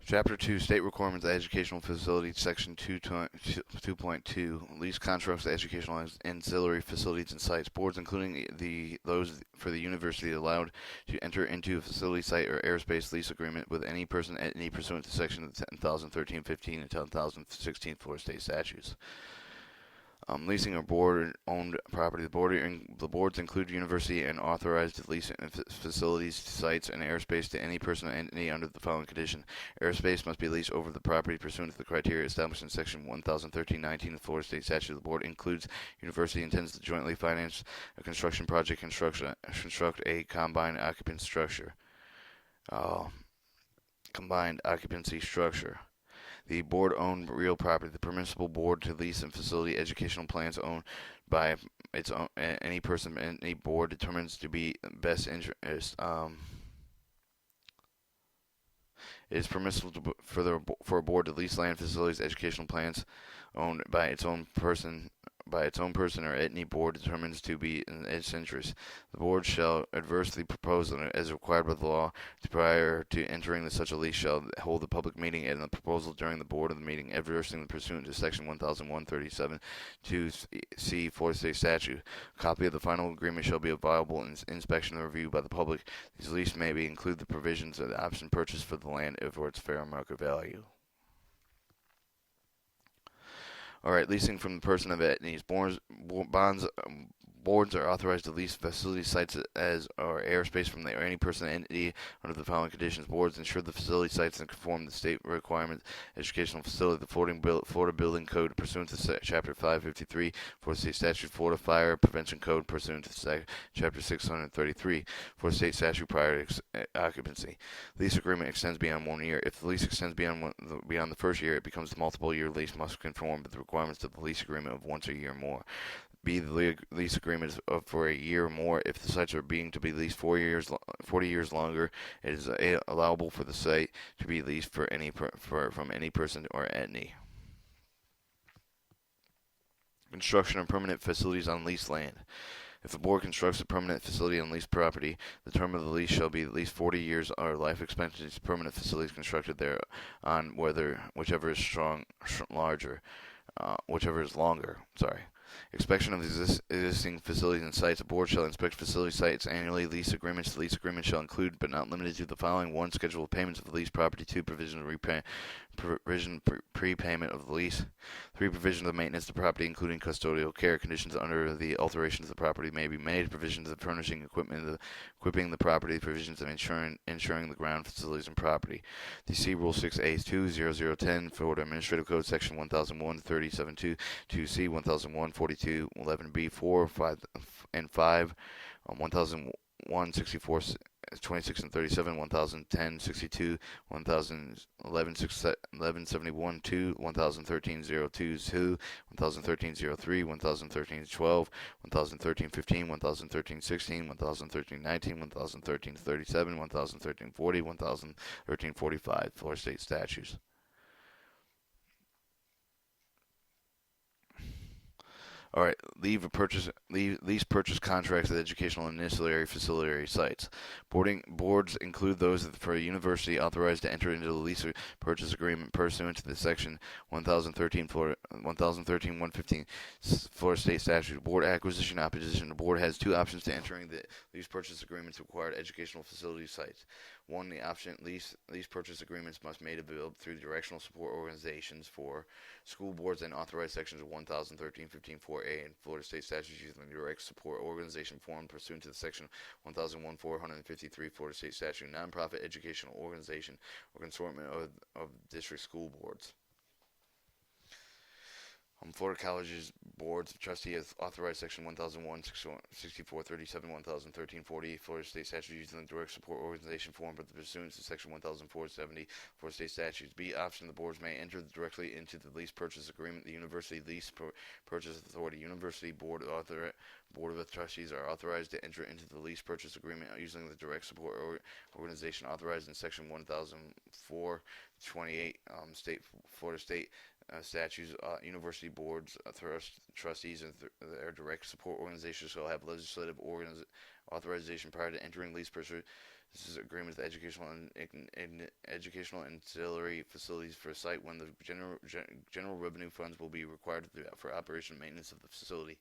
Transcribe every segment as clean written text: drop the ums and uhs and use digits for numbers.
Chapter 2, State Requirements of Educational Facilities, Section 2.2, Lease Contracts to Educational Ancillary Facilities and Sites. Boards, including those for the university, allowed to enter into a facility site or airspace lease agreement with any person at any pursuant to Section 10,013-15 and 10,016 Florida State statutes. Leasing or board-owned property. The boards include university and authorized to lease facilities, sites, and airspace to any person or entity under the following condition. Airspace must be leased over the property pursuant to the criteria established in Section 1013-19 of the Florida State Statute. The board includes university intends to jointly finance a construction project, construct a combined occupancy structure. Combined occupancy structure. The board-owned real property. The permissible board to lease and facility educational plans owned by its own any person and any board determines to be best interest. It is permissible for a board to lease land, facilities, educational plans owned by its own person or any board determines to be in its interest. The board shall adversely propose as required by the law prior to entering such a lease shall hold a public meeting and the proposal during the board of the meeting adversing pursuant to Section 100137 2C Florida State Statute. A copy of the final agreement shall be available in inspection and review by the public. These leases may include the provisions of the option purchase for the land for its fair market value. All right, leasing from the person of entities. Boards are authorized to lease facility sites as or airspace from any person or entity under the following conditions. Boards ensure the facility sites and conform to state requirements. Educational facility, the Florida Building Code pursuant to Chapter 553, Florida State Statute, Florida Fire Prevention Code pursuant to Chapter 633, Florida State Statute prior to occupancy. Lease agreement extends beyond 1 year. If the lease extends beyond the first year, it becomes a multiple-year lease. Must conform with the requirements of the lease agreement of once a year more. B. The lease agreement is for a year or more. If the sites are being to be leased 40 years longer, it is allowable for the site to be leased from any person or entity. Construction of permanent facilities on leased land. If the board constructs a permanent facility on leased property, the term of the lease shall be at least 40 years or life expectancy of permanent facilities constructed there on whichever is longer. Inspection of existing facilities and sites. A board shall inspect facility sites annually. Lease agreements. The lease agreement shall include, but not limited to, the following: 1. Schedule of payments of the leased property. 2. Prepayment of the lease. 3. Provision of the maintenance of the property, including custodial care. Conditions under the alterations of the property may be made. Provisions of furnishing equipment, equipping the property. Provisions of insuring the ground, facilities, and property. The C Rule 6A20010, Florida Administrative Code, Section 1001-37.2, 2C 1001-42, 11B 4, 5, and 5, 1001 64 26 and 37, 1010 62, 1011 1171 2, 1013 02 2, 1013 03, 1013 12, 1013 15, 1013 16, 1013 19, 1013 37, 1013 40, 1013 45 Florida State statutes. All right, lease purchase contracts at educational and ancillary facility sites. Boards include those for a university authorized to enter into the lease purchase agreement pursuant to the Section 1013-115 Florida State Statute. Board acquisition opposition. The board has 2 options to entering the lease purchase agreements required educational facility sites. 1. The option lease purchase agreements must be made available through directional support organizations for school boards and authorized sections of 1013-15-4A and Florida State statutes using the direct support organization form pursuant to the Section 1001-453 Florida State statute. Nonprofit educational organization or consortium of district school boards. Florida Colleges Boards of Trustees has authorized Section 1001, 6437, 1013, 40 Florida State statutes using the direct support organization form, but pursuant to Section 1470 Florida State statutes. B. Option: the boards may enter directly into the lease purchase agreement. The University Lease Purchase Authority, University Board of Trustees are authorized to enter into the lease purchase agreement using the direct support organization authorized in Section 1004-28 Florida State statutes. University boards, trustees, and their direct support organizations shall have legislative authorization prior to entering lease purchase This is agreement with educational and educational ancillary facilities for a site when the general revenue funds will be required for operation and maintenance of the facility.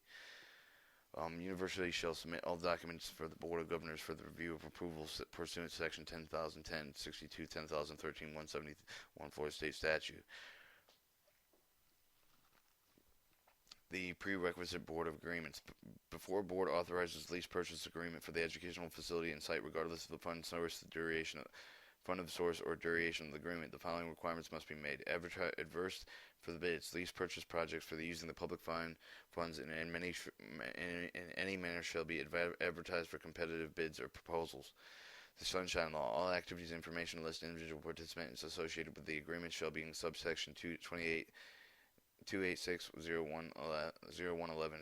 University shall submit all documents for the Board of Governors for the review of approval pursuant to Section 10,010, 62, 10,013, 170, State Statute. The prerequisite Board of Agreements. Before a board authorizes lease purchase agreement for the educational facility and site, regardless of the fund source, the duration, fund of source, or duration of the agreement, the following requirements must be made. Adverse for the bids. Lease purchase projects for the using the public funds in any manner shall be advertised for competitive bids or proposals. The Sunshine Law. All activities, information, list, individual participants associated with the agreement shall be in subsection 2860111.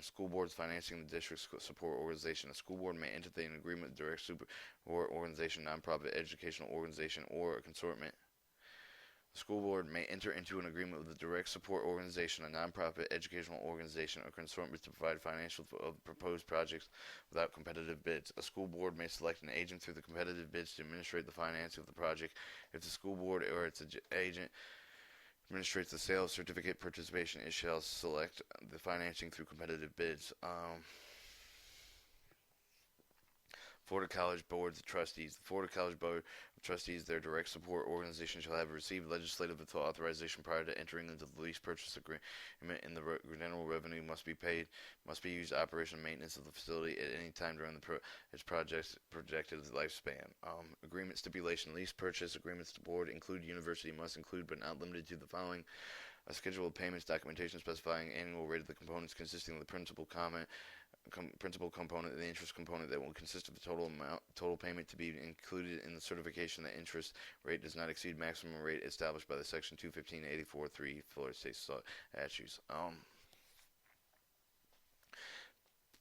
School boards financing the district support organization. A school board may enter an agreement with direct support organization, nonprofit educational organization, or a consortium. The school board may enter into an agreement with a direct support organization, a nonprofit educational organization, or consortium to provide financial of proposed projects without competitive bids. A school board may select an agent through the competitive bids to administrate the financing of the project. If the school board or its agent administrates the sales certificate participation, it shall select the financing through competitive bids. Florida College Boards of Trustees. The Florida College Board of Trustees, their direct support organization, shall have received legislative authorization prior to entering into the lease purchase agreement, and the general revenue must be used operation and maintenance of the facility at any time during its project's projected lifespan. Agreement stipulation. Lease purchase agreements to board include university must include but not limited to the following: a schedule of payments, documentation specifying annual rate of the components consisting of the principal component and the interest component that will consist of the total payment to be included in the certification that interest rate does not exceed maximum rate established by the Section 215-84-3 Florida State Statutes.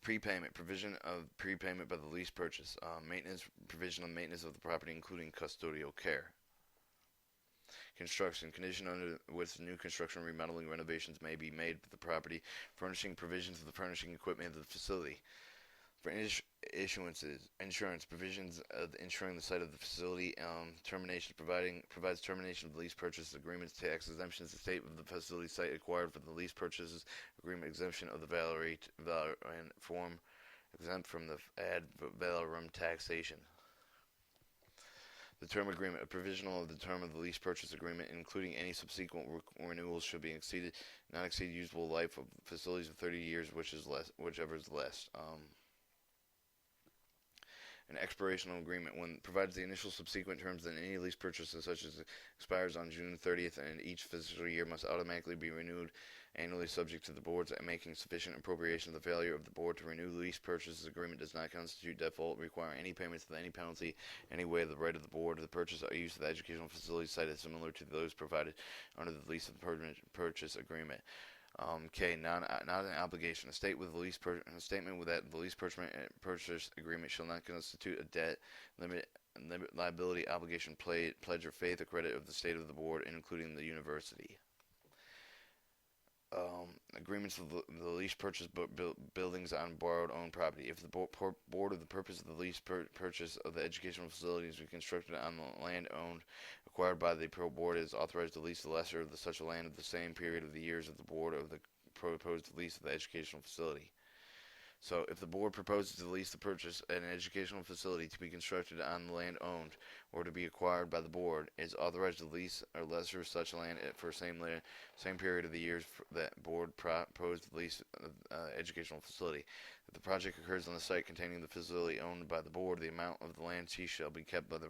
Prepayment. Provision of prepayment by the lease purchase. Provision of maintenance of the property including custodial care. Construction. Condition under which new construction, remodeling, renovations may be made to the property. Furnishing. Provisions of the furnishing equipment of the facility. For issuances. Insurance. Provisions of insuring the site of the facility. Termination. Provides termination of the lease purchase agreements. Tax exemptions. The state of the facility site acquired for the lease purchases agreement. Exemption of the valorem form. Exempt from the ad valorem taxation. The term agreement. A provisional of the term of the lease purchase agreement, including any subsequent renewals, should be not exceed usable life of facilities of 30 years, whichever is less. An expirational agreement when provides the initial subsequent terms than any lease purchase such as expires on June 30th, and each fiscal year must automatically be renewed annually, subject to the board's making sufficient appropriation. The failure of the board to renew the lease purchase agreement does not constitute default, require any payments of any penalty, any way of the right of the board. The purchase or use of the educational facility site is similar to those provided under the lease of the purchase agreement. Not an obligation. A statement with that the lease purchase agreement shall not constitute a debt, limit, liability, obligation, pledge, or faith or credit of the state of the board, including the university. Agreements of the lease purchase buildings on borrowed owned property. If the board of the purpose of the lease purchase of the educational facilities be constructed on the land acquired by the board is authorized to lease the lesser of such a land of the same period of the years of the board of the proposed lease of the educational facility. So, if the board proposes to lease the purchase an educational facility to be constructed on the land owned or to be acquired by the board, it is authorized to lease or lesser such land for same period of the years that board proposed to lease educational facility. If the project occurs on the site containing the facility owned by the board, the amount of the land lease shall be kept by the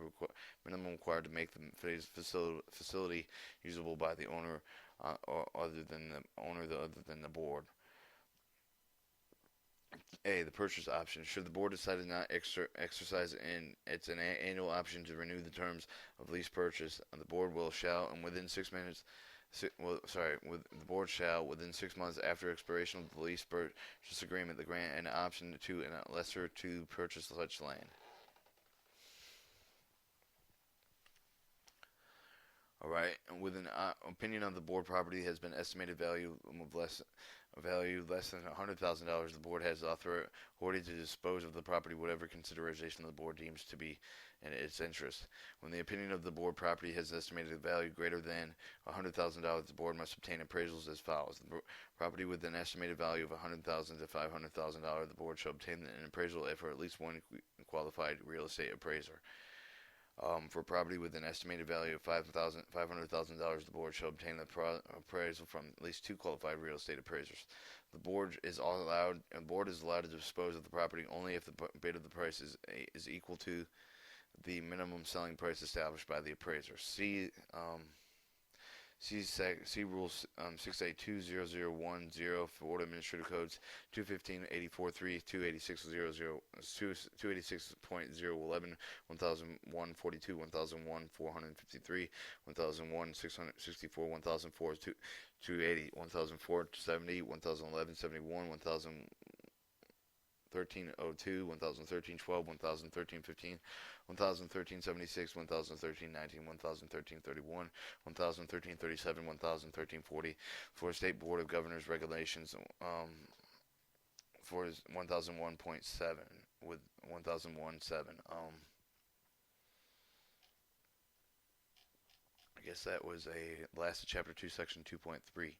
minimum required to make the facility usable by the owner or other than the board. A. The purchase option. Should the board decide to not exercise its annual option to renew the terms of lease purchase, the board shall within 6 months after expiration of the lease purchase agreement, grant an option to a lessor to purchase such land. Alright, with an opinion of the board property has been estimated value of less value less than $100,000, the board has authority to dispose of the property, whatever consideration the board deems to be in its interest. When the opinion of the board property has estimated value greater than $100,000, the board must obtain appraisals as follows: the property with an estimated value of $100,000 to $500,000, the board shall obtain an appraisal for at least one qualified real estate appraiser. For property with an estimated value of $500,000, the board shall obtain an appraisal from at least two qualified real estate appraisers. The board is allowed to dispose of the property only if the bid of the price is equal to the minimum selling price established by the appraiser. See Rules 682.0010 Florida Administrative Codes 215.84.3, 286.011, 1001.42, 1001.453, 1001.664, 1004.280, 1004.70, 1011.71, 1013.02, 1013.12, 1013.15, 1013.76, 1013.19, 1013.31, 1013.37, 1013.40 for State Board of Governors regulations for 1001.7 with 1001.7. I guess that was a last of Chapter 2, Section 2.3.